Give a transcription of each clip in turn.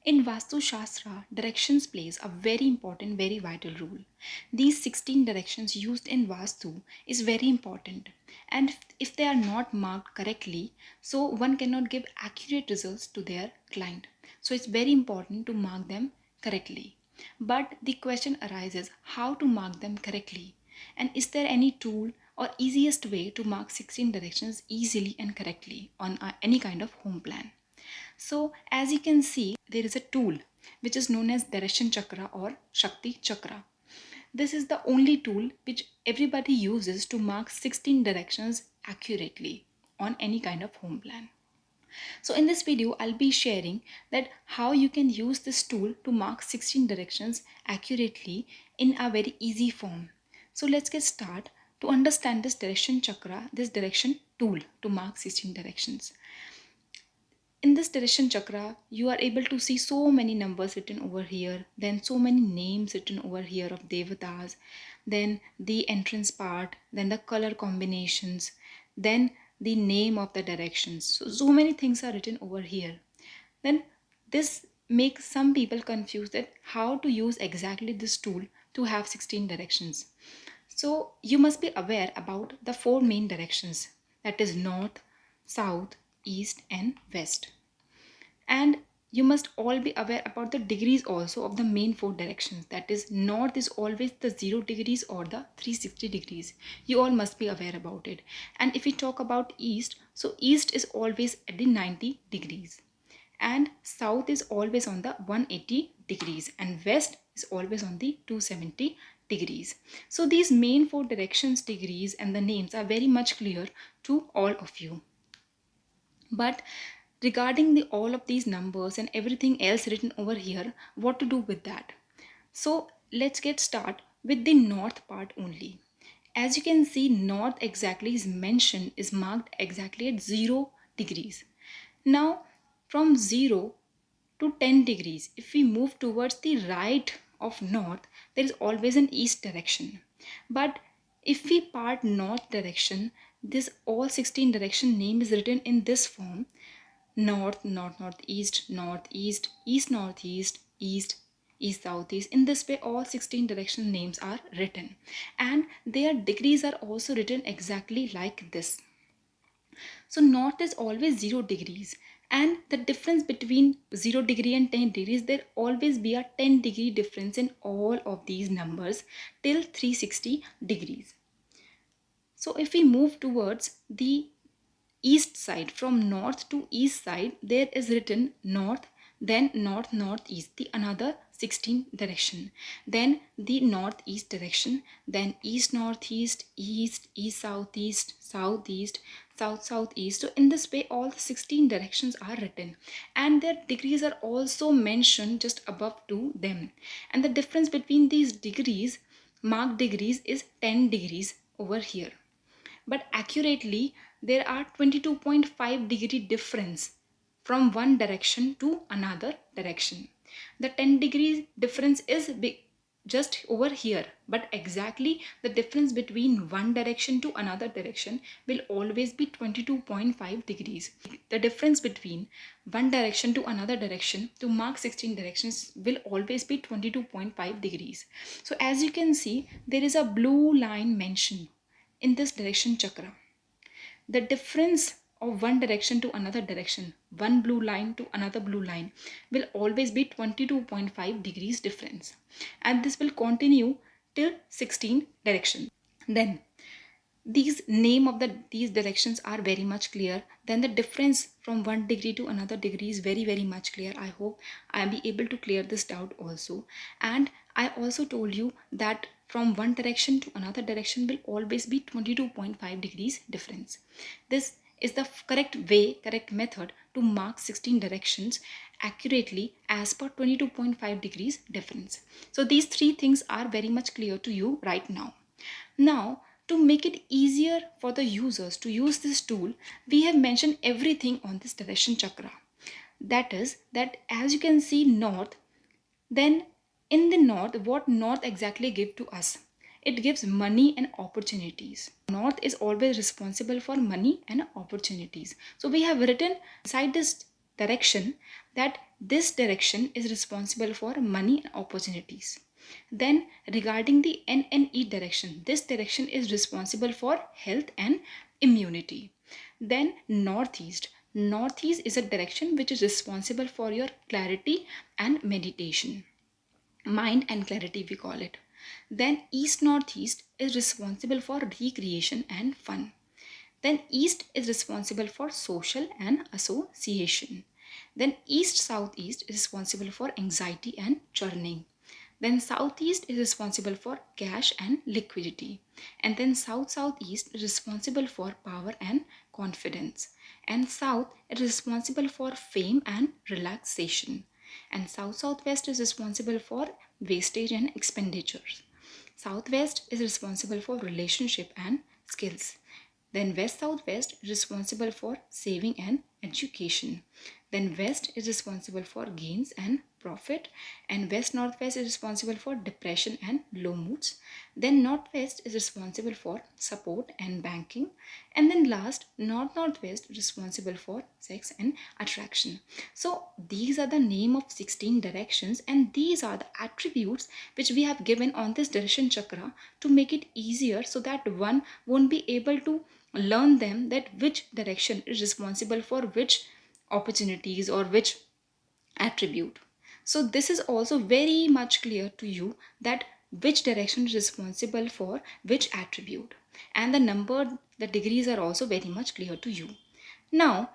In Vastu Shastra, directions plays a very important, very vital role. These 16 directions used in Vastu is very important, and if they are not marked correctly, so one cannot give accurate results to their client. So it's very important to mark them correctly. But the question arises how to mark them correctly, and is there any tool or easiest way to mark 16 directions easily and correctly on any kind of home plan? So as you can see, there is a tool which is known as direction chakra or shakti chakra. This is the only tool which everybody uses to mark 16 directions accurately on any kind of home plan. So in this video, I'll be sharing that how you can use this tool to mark 16 directions accurately in a very easy form. So let's get started to understand this direction chakra, this direction tool to mark 16 directions. In this direction chakra, you are able to see so many numbers written over here, then so many names written over here of devtas, then the entrance part, then the color combinations, then the name of the directions. So many things are written over here. Then this makes some people confused that how to use exactly this tool to have 16 directions. So you must be aware about the four main directions, that is north, south, east and west. And you must all be aware about the degrees also of the main four directions, that is north is always the 0 degrees or the 360 degrees. You all must be aware about it. And if we talk about east, so east is always at the 90 degrees and south is always on the 180 degrees and west is always on the 270 degrees. So these main four directions, degrees and the names are very much clear to all of you. But regarding all of these numbers and everything else written over here, what to do with that? So let's get started with the north part only. As you can see, north exactly is mentioned, is marked exactly at 0 degrees. Now from 0 to 10 degrees, if we move towards the right of north, there is always an east direction. But if we part north direction, this all 16 direction name is written in this form: north, north, northeast, northeast, east, northeast, east, east, southeast. In this way, all 16 direction names are written, and their degrees are also written exactly like this. So north is always 0 degrees, and the difference between 0 degree and 10 degrees, there always be a 10 degree difference in all of these numbers till 360 degrees. So if we move towards the east side, from north to east side, there is written north, then north northeast, the another 16 direction, then the northeast direction, then east northeast, east, east southeast, southeast, south southeast. So in this way, all the 16 directions are written, and their degrees are also mentioned just above to them. And the difference between these degrees, marked degrees, is 10 degrees over here. But accurately, there are 22.5 degree difference from one direction to another direction. The 10 degrees difference is big, just over here, but exactly the difference between one direction to another direction will always be 22.5 degrees. The difference between one direction to another direction to mark 16 directions will always be 22.5 degrees. So as you can see, there is a blue line mentioned in this direction chakra. The difference of one direction to another direction, one blue line to another blue line, will always be 22.5 degrees difference, and this will continue till 16 directions. Then these name of these directions are very much clear. Then the difference from one degree to another degree is very much clear. I hope I'll be able to clear this doubt also. And I also told you that from one direction to another direction will always be 22.5 degrees difference. This is the correct way, correct method to mark 16 directions accurately as per 22.5 degrees difference. So these three things are very much clear to you right now. Now, to make it easier for the users to use this tool, we have mentioned everything on this direction chakra. That is, that as you can see north, then in the north, what north exactly give to us? It gives money and opportunities. North is always responsible for money and opportunities. So we have written inside this direction that this direction is responsible for money and opportunities. Then regarding the N and E direction, this direction is responsible for health and immunity. Then northeast. Northeast is a direction which is responsible for your clarity and meditation. Mind and clarity, we call it. Then east northeast is responsible for recreation and fun. Then east is responsible for social and association. Then east southeast is responsible for anxiety and churning. Then southeast is responsible for cash and liquidity. And then south southeast is responsible for power and confidence. And south is responsible for fame and relaxation. And south southwest is responsible for wastage and expenditures. Southwest is responsible for relationship and skills. Then west southwest is responsible for saving and education. Then west is responsible for gains and profit, and west northwest is responsible for depression and low moods. Then northwest is responsible for support and banking, and then last north northwest is responsible for sex and attraction. So these are the name of 16 directions, and these are the attributes which we have given on this direction chakra to make it easier so that one won't be able to learn them, that which direction is responsible for which opportunities or which attribute. So this is also very much clear to you that which direction is responsible for which attribute, and the degrees are also very much clear to you. Now,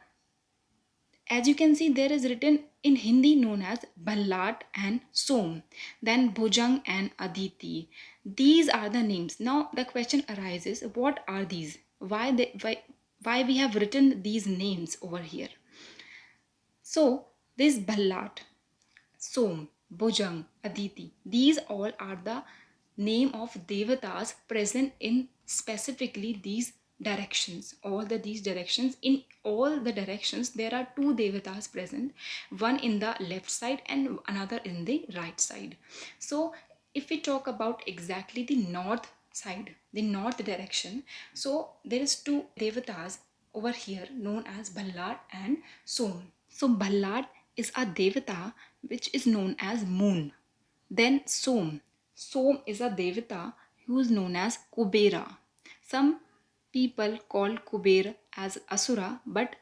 as you can see, there is written in Hindi known as Bhallat and Som, then Bhujang and Aditi. These are the names. Now the question arises, what are these? Why we have written these names over here? So this Bhallat, Som, Bhujang, Aditi, these all are the name of devatas present in specifically these directions. These directions, in all the directions there are two devatas present, one in the left side and another in the right side. So if we talk about exactly the north side, the north direction, so there is two devatas over here known as Bhallat and Som. So Bhallat is a devata which is known as moon. Then Som is a devata who is known as Kubera. Some people call Kubera as Asura, but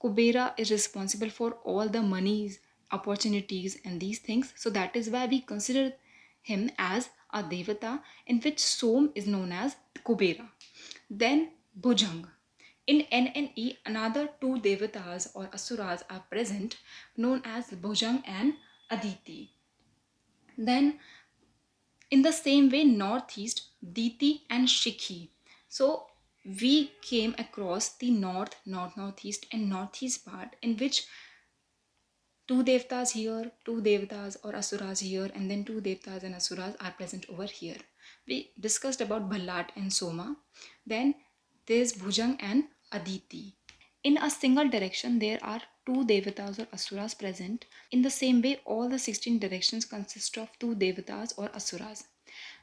Kubera is responsible for all the monies, opportunities and these things. So that is why we consider him as a devata, in which Som is known as Kubera. Then Bhujang. In N and E, another two devatas or asuras are present, known as Bhujang and Aditi. Then in the same way, northeast, Diti and Shikhi. So we came across the northeast and northeast part, in which two devtas here, two devatas or asuras here, and then two devtas and asuras are present over here. We discussed about Bhallat and Soma. Then there's Bhujang and Aditi. In a single direction, there are two devatas or asuras present. In the same way, all the 16 directions consist of two devatas or asuras.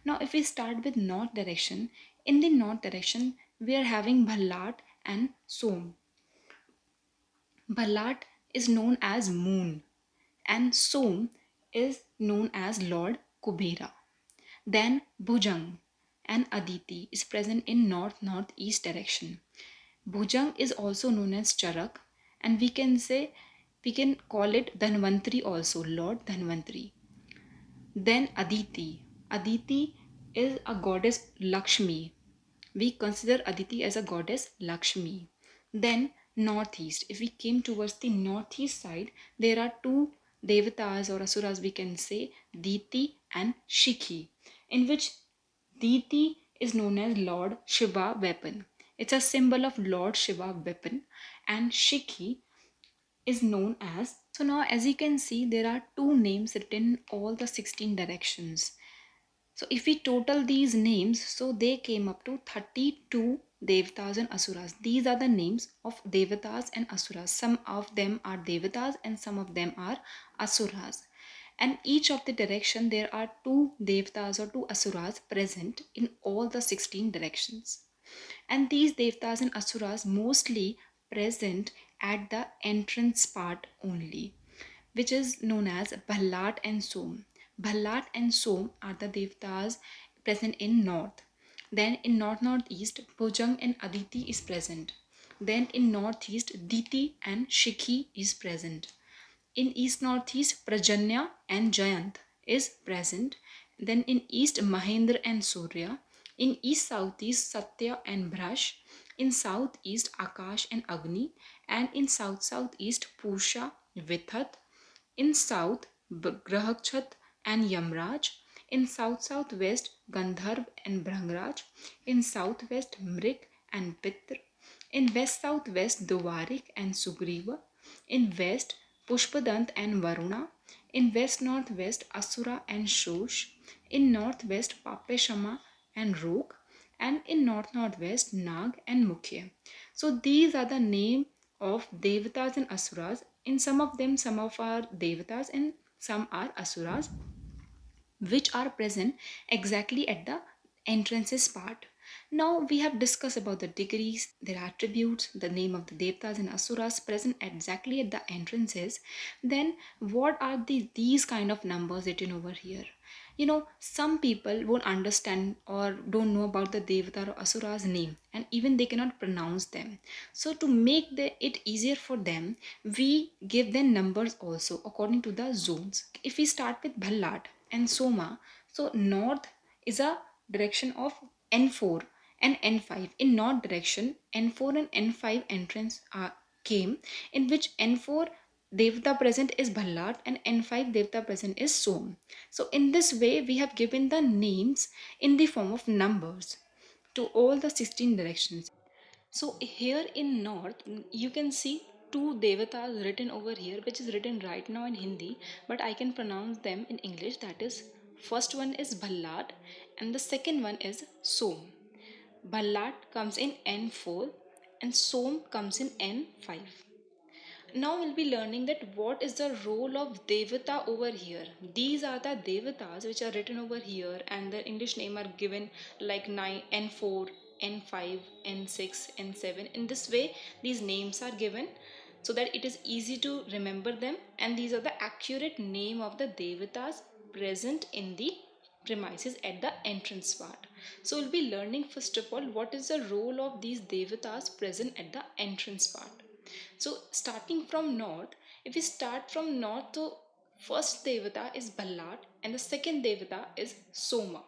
Now, if we start with north direction, in the north direction, we are having Bhallat and Som. Bhallat is known as moon, and Som is known as Lord Kubera. Then Bhujang and Aditi is present in northeast direction. Bhujang is also known as Charak, and we can call it Dhanvantri also, Lord Dhanvantri. Then Aditi. Aditi is a goddess Lakshmi. We consider Aditi as a goddess Lakshmi. Then northeast. If we came towards the northeast side, there are two devatas or asuras, we can say Diti and Shikhi, in which Diti is known as Lord Shiva weapon. It's a symbol of Lord Shiva weapon, and Shikhi is known as. So now, as you can see, there are two names written in all the 16 directions. So if we total these names, so they came up to 32 devatas and asuras. These are the names of devatas and asuras. Some of them are devatas and some of them are asuras. And each of the direction, there are two devatas or two asuras present in all the 16 directions. And these devtas and asuras mostly present at the entrance part only. which is known as Bhallat and Som. Bhallat and Som are the devtas present in north. Then in north-northeast, Bhujang and Aditi is present. Then in northeast, Diti and Shikhi is present. In east northeast, Prajanya and Jayant is present. Then in east, Mahendra and Surya. In east southeast, Satya and Brash. In southeast, Akash and Agni. And in south southeast, Pusha, Vithat. In south, Grahakchat and Yamraj. In south southwest, Gandharv and Bhrangraj. In southwest, Mrik and Pitr. In west southwest, Dwarik and Sugriva. In west, Pushpadant and Varuna. In west northwest, Asura and Shosh. In northwest, Papeshama and Rok. And in north northwest, Nag and Mukhya. So these are the name of devatas and asuras. In some of them, some of are devatas and some are asuras, which are present exactly at the entrances part. Now we have discussed about the degrees, their attributes, the name of the devtas and asuras present exactly at the entrances. Then what are these kind of numbers written over here? You know, some people won't understand or don't know about the devata or asura's name, and even they cannot pronounce them. So to make it easier for them, we give them numbers also according to the zones. If we start with Bhallat and Soma, so north is a direction of N4 and N5. In north direction, N4 and N5 entrance came, in which N4 devata present is Bhallat and N5 devata present is Som. So in this way, we have given the names in the form of numbers to all the 16 directions. So here in north, you can see two devatas written over here, which is written right now in Hindi, but I can pronounce them in English. That is, first one is Bhallat and the second one is Som. Bhallat comes in N4 and Som comes in N5. Now we'll be learning that what is the role of devata over here. These are the devatas which are written over here, and the English name are given like 9 N4, N5, N6, N7. In this way these names are given so that it is easy to remember them, and these are the accurate name of the devatas present in the premises at the entrance part. So we'll be learning first of all what is the role of these devatas present at the entrance part. So starting from north, if we start from north, the first devata is Bhallat and the second devata is Soma,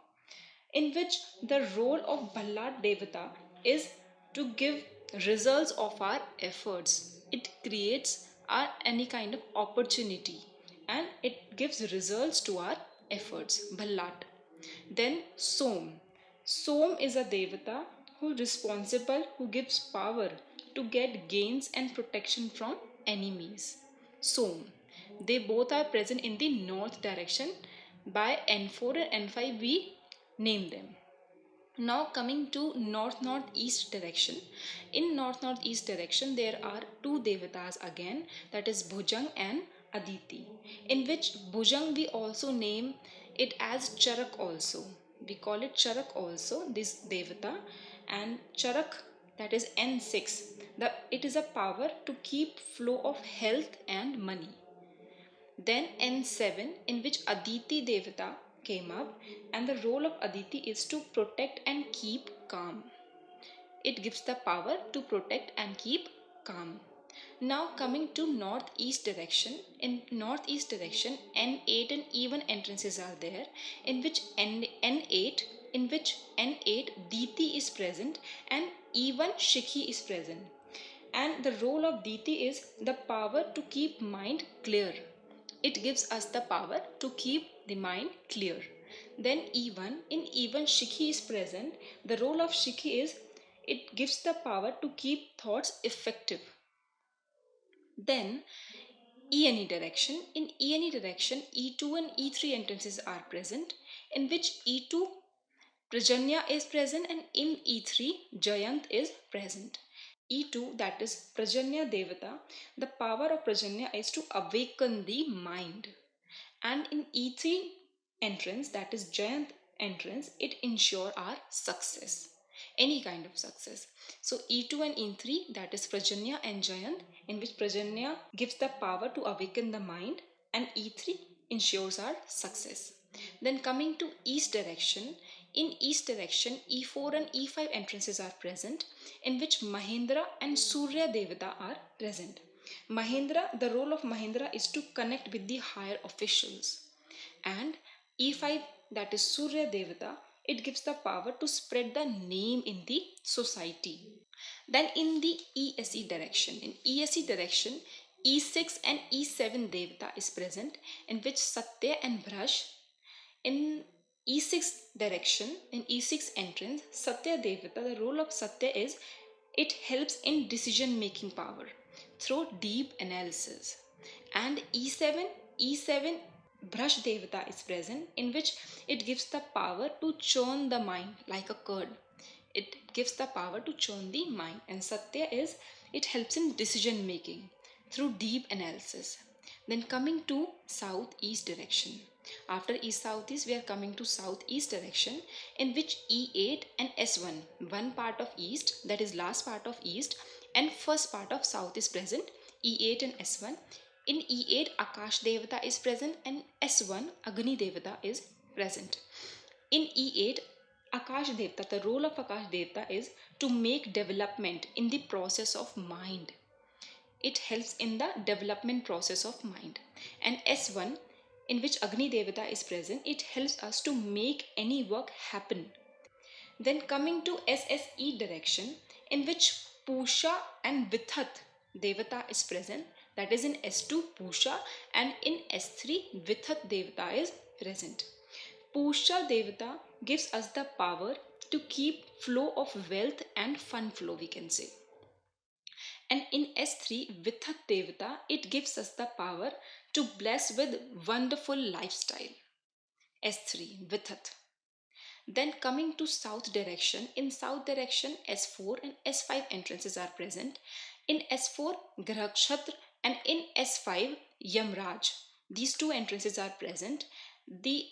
in which the role of Bhallat devata is to give results of our efforts. It creates our any kind of opportunity and it gives results to our efforts. Bhallat. Then Som. Som is a devata who is responsible, who gives power to get gains and protection from enemies. Som. They both are present in the north direction. By N4 and N5 we name them. Now coming to north northeast direction. In north northeast direction there are two devatas again, that is Bhujang and Aditi, in which Bhujang we also name it as Charak also. We call it Charak also, this devata. And Charak, that is N6, it is a power to keep flow of health and money. Then N7, in which Aditi Devata came up, and the role of Aditi is to protect and keep calm. It gives the power to protect and keep calm. Now coming to northeast direction. In northeast direction, N8 and even entrances are there, in which N8 Diti is present and even Shikhi is present. And the role of Diti is the power to keep mind clear. It gives us the power to keep the mind clear. Then even Shikhi is present. The role of Shikhi is it gives the power to keep thoughts effective. Then ENE direction. In ENE direction, E2 and E3 entrances are present, in which E2 Prajanya is present and in E3 Jayant is present. E2, that is Prajanya Devata, the power of Prajanya is to awaken the mind. And in E3 entrance, that is Jayant entrance, it ensure our success, any kind of success. So E2 and E3, that is Prajanya and Jayant, in which Prajanya gives the power to awaken the mind and E3 ensures our success. Then coming to east direction, in east direction E4 and E5 entrances are present, in which Mahendra and Surya Devata are present. Mahendra, the role of Mahendra is to connect with the higher officials, and E5, that is Surya Devata, it gives the power to spread the name in the society. Then in the ESE direction, E6 and E7 Devata is present, in which Satya and Brush. In E6 direction, in E6 entrance, Satya Devata, the role of Satya is it helps in decision making power through deep analysis. And E7 Brush Devata is present, in which it gives the power to churn the mind like a curd. It gives the power to churn the mind. And Satya is it helps in decision making through deep analysis. Then coming to southeast direction. After east southeast, we are coming to southeast direction, in which E8 and S1, one part of east, that is last part of east, and first part of south is present, E8 and S1. In E8, Akash Devata is present, and S1, Agni Devata is present. In E8, Akash Devata, the role of Akash Devata is to make development in the process of mind. It helps in the development process of mind. And S1, in which Agni Devata is present, it helps us to make any work happen. Then coming to SSE direction, in which Pusha and Vithat Devata is present, that is in S2 Pusha, and in S3 Vithat Devata is present. Pusha Devata gives us the power to keep flow of wealth and fun flow, we can say. And in S3 Vithat Devata, it gives us the power to bless with wonderful lifestyle. S3 Vithat. Then coming to south direction, in south direction S4 and S5 entrances are present. In S4 Grahakshatra, and in S5 Yamraj. These two entrances are present. The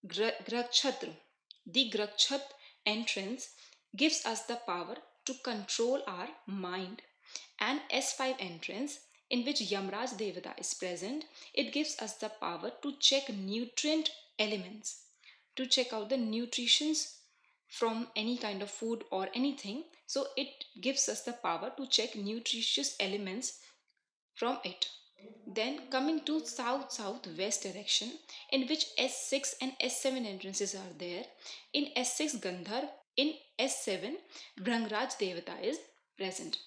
Grahakshatra, entrance gives us the power to control our mind. And S5 entrance, in which Yamraj Devata is present, it gives us the power to check nutrient elements, to check out the nutritions from any kind of food or anything. So it gives us the power to check nutritious elements from it. Then coming to southwest direction, in which S6 and S7 entrances are there. In S6 Gandharv, in S7 Bhrangraj Devata is present.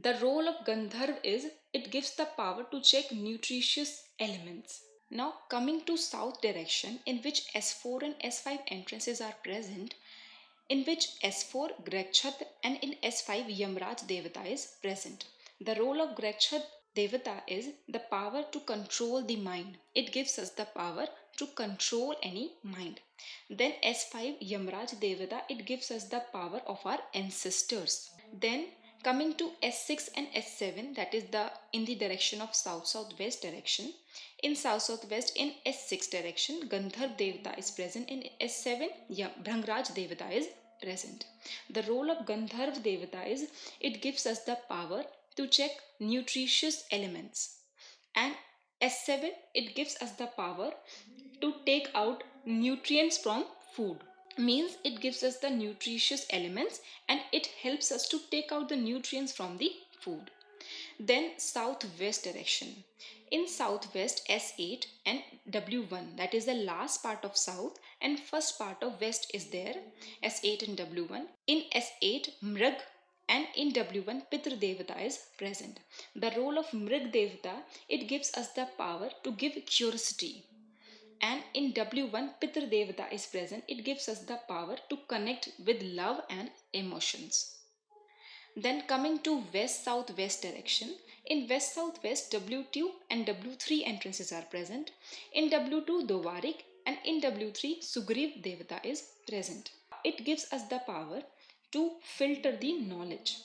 The role of Gandharv is it gives the power to check nutritious elements. Now coming to south direction, in which S4 and S5 entrances are present, in which S4 Grekchat and in S5 Yamraj Devata is present. The role of Grekchat Devata is the power to control the mind. It gives us the power to control any mind. Then S5 Yamraj Devata, it gives us the power of our ancestors. Then coming to S6 and S7, that is the in the direction of southwest direction. In southwest, in S6 direction, Gandharv Devata is present. In S7, Bhrangraj Devata is present. The role of Gandharv Devata is it gives us the power to check nutritious elements. And S7, it gives us the power to take out nutrients from food. Means it gives us the nutritious elements and it helps us to take out the nutrients from the food. Then southwest direction. In southwest, S8 and W1, that is the last part of south and first part of west is there, S8 and W1. In S8, Mrag, and in W1, Pitr Devata is present. The role of Mrag Devata, it gives us the power to give curiosity. And in W1, Pitr Devata is present. It gives us the power to connect with love and emotions. Then coming to west-southwest direction, in west-southwest, W2 and W3 entrances are present. In W2, Dovarik, and in W3, Sugriv Devata is present. It gives us the power to filter the knowledge.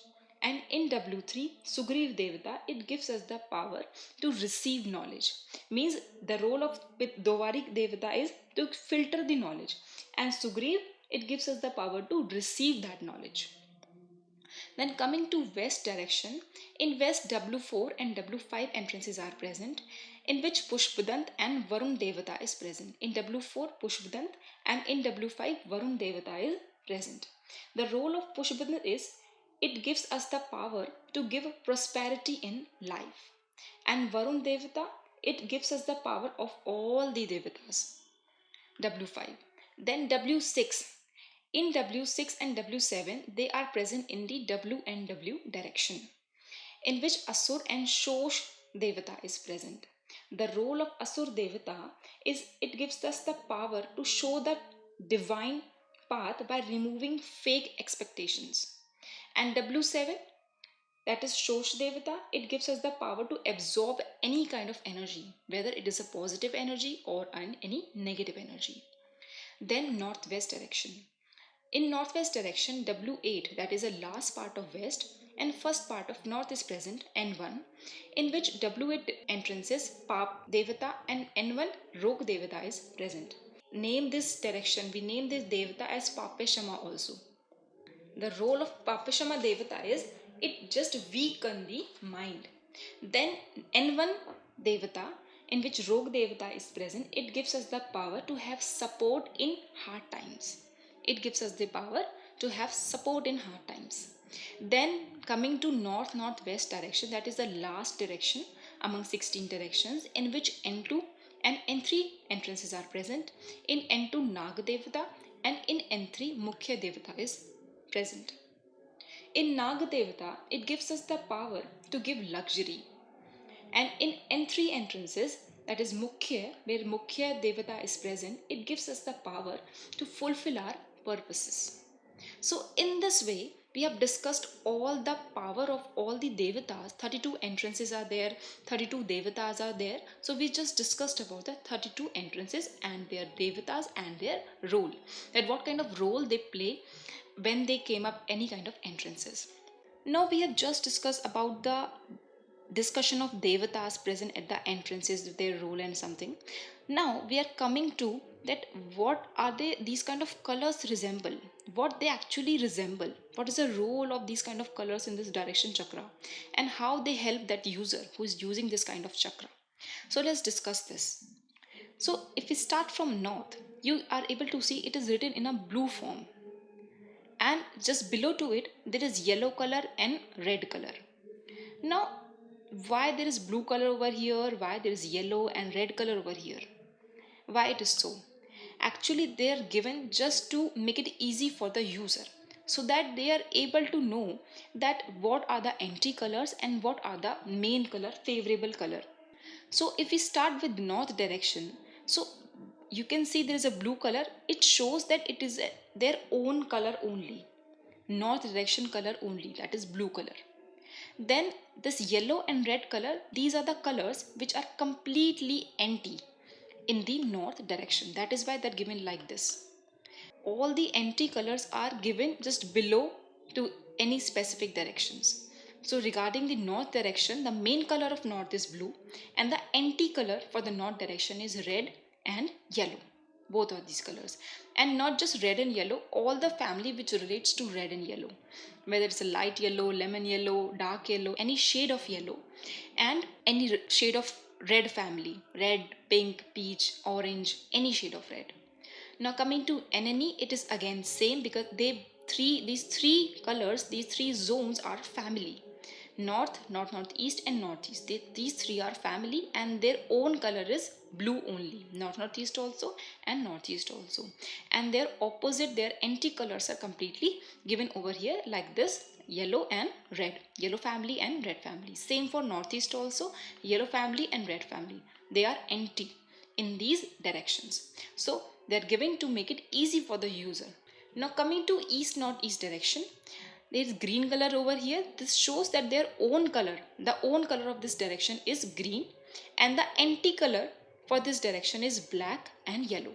And in W3, Sugriv Devata, it gives us the power to receive knowledge. Means the role of Dovarik Devata is to filter the knowledge. And Sugriv, it gives us the power to receive that knowledge. Then coming to west direction, in west W4 and W5 entrances are present. in which Pushpadant and Varun Devata is present. In W4 Pushpadant and in W5 Varun Devata is present. The role of Pushpadant is it gives us the power to give prosperity in life. And Varun Devata, it gives us the power of all the Devatas. W5. Then W6. In W6 and W7, they are present in the W and W direction, in which Asur and Shosh Devata is present. The role of Asur Devata is it gives us the power to show the divine path by removing fake expectations. And W7, that is Shosh Devata, it gives us the power to absorb any kind of energy, whether it is a positive energy or any negative energy. Then northwest direction. In northwest direction, W8, that is the last part of west and first part of north is present, N1, in which W8 entrances Pap Devata and N1 Rok Devata is present. Name this direction, we name this Devata as Papeshama also. The role of Papeshama Devata is it just weaken the mind. Then N1 Devata, in which Rog Devata is present, it gives us the power to have support in hard times. It gives us the power to have support in hard times. Then coming to northwest direction, that is the last direction among 16 directions, in which N2 and N3 entrances are present. In N2 Nag Devata and in N3 Mukhya Devata is present. In Nag Devata, it gives us the power to give luxury. And in N3 entrances, that is Mukhya, where Mukhya Devata is present, it gives us the power to fulfill our purposes. So in this way, we have discussed all the power of all the Devatas. 32 entrances are there, 32 Devatas are there. So we just discussed about the 32 entrances and their Devatas and their role. That what kind of role they play when they came up any kind of entrances. Now we have just discussed about the discussion of Devatas present at the entrances, their role and something. Now we are coming to that what are these kind of colors resemble, what they actually resemble, what is the role of these kind of colors in this direction chakra, and how they help that user who is using this kind of chakra. So let's discuss this. So if we start from north, you are able to see it is written in a blue form, and just below to it there is yellow color and red color. Now why there is blue color over here, why there is yellow and red color over here, why it is so? Actually they are given just to make it easy for the user, so that they are able to know that what are the anti colors and what are the main color, favorable color. So if we start with north direction, so you can see there is a blue color, it shows that it is their own color only, north direction color only, that is blue color. Then this yellow and red color, these are the colors which are completely anti in the north direction, that is why they're given like this. All the anti colors are given just below to any specific directions. So regarding the north direction, the main color of north is blue and the anti color for the north direction is red and yellow. Both are these colors. And not just red and yellow, all the family which relates to red and yellow, whether it's a light yellow, lemon yellow, dark yellow, any shade of yellow and any shade of red family, red, pink, peach, orange, any shade of red. Now coming to enemy, it is again same because these three colors, these three zones are family. North, northeast and northeast. These three are family and their own color is blue only. Northeast also and northeast also. And their opposite, their anti colors are completely given over here like this, yellow and red. Yellow family and red family. Same for northeast also, yellow family and red family. They are anti in these directions. So they are given to make it easy for the user. Now coming to east northeast direction, there is green color over here. This shows that their own color, the own color of this direction is green and the anti color for this direction is black and yellow.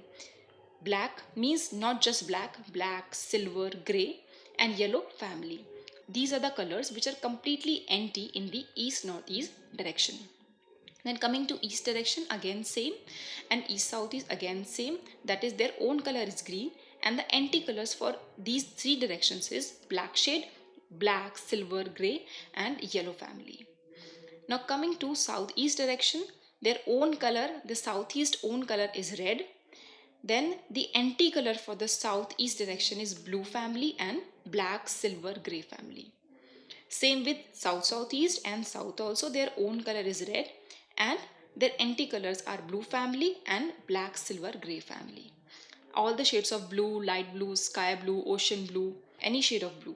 Black means not just black, black, silver, grey and yellow family. These are the colors which are completely anti in the east northeast direction. Then coming to east direction, again same, and east southeast again same, that is their own color is green and the anti colors for these three directions is black shade, black, silver, grey and yellow family. Now coming to southeast direction, their own color, the southeast own color is red. Then the anti-color for the southeast direction is blue family and black, silver, grey family. Same with south-southeast and south also, their own color is red and their anti-colors are blue family and black, silver, grey family. All the shades of blue, light blue, sky blue, ocean blue, any shade of blue.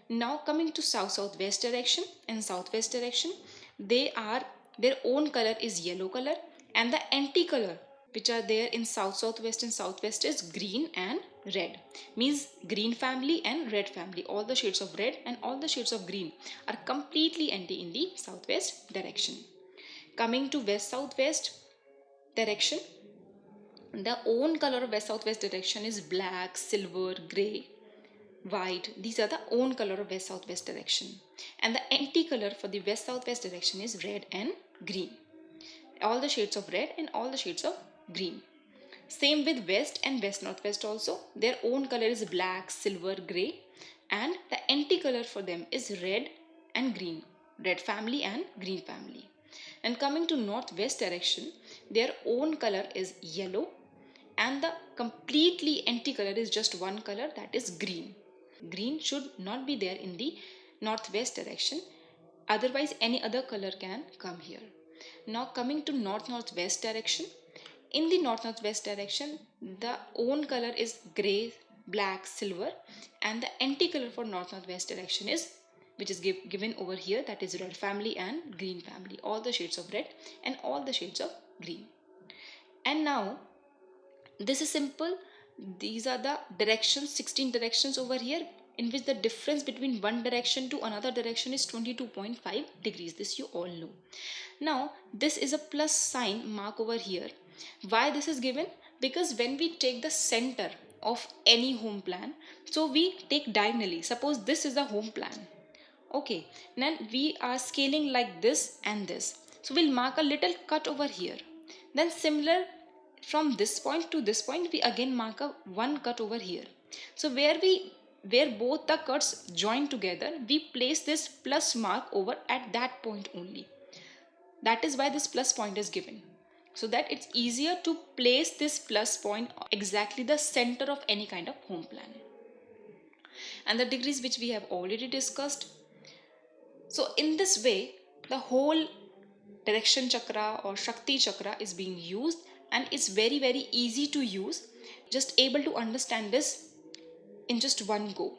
Now coming to south-southwest direction and southwest direction, their own color is yellow color and the anti-color which are there in south-southwest and southwest is green and red. Means green family and red family. All the shades of red and all the shades of green are completely anti in the southwest direction. Coming to west-southwest direction, the own color of west-southwest direction is black, silver, grey, white. These are the own color of west southwest direction, and the anti color for the west southwest direction is red and green. All the shades of red and all the shades of green. Same with west and west northwest also, their own color is black, silver, gray, and the anti color for them is red and green, red family and green family. And coming to northwest direction, their own color is yellow and the completely anti color is just one color, that is green. Green should not be there in the northwest direction, otherwise any other color can come here. Now coming to north-northwest direction, in the north-northwest direction the own color is gray, black, silver, and the anti color for north-northwest direction is, which is given over here, that is red family and green family. All the shades of red and all the shades of green. And now this is simple. These are the directions, 16 directions over here, in which the difference between one direction to another direction is 22.5 degrees. This you all know. Now this is a plus sign mark over here. Why this is given? Because when we take the center of any home plan, so we take diagonally. Suppose this is the home plan. Okay, then we are scaling like this and this. So we'll mark a little cut over here. Then similar, from this point to this point, we again mark a one cut over here. So where both the cuts join together, we place this plus mark over at that point only. That is why this plus point is given, so that it's easier to place this plus point exactly the center of any kind of home plan. And the degrees which we have already discussed. So in this way, the whole direction chakra or shakti chakra is being used, and it's very easy to use. Just able to understand this in just one go.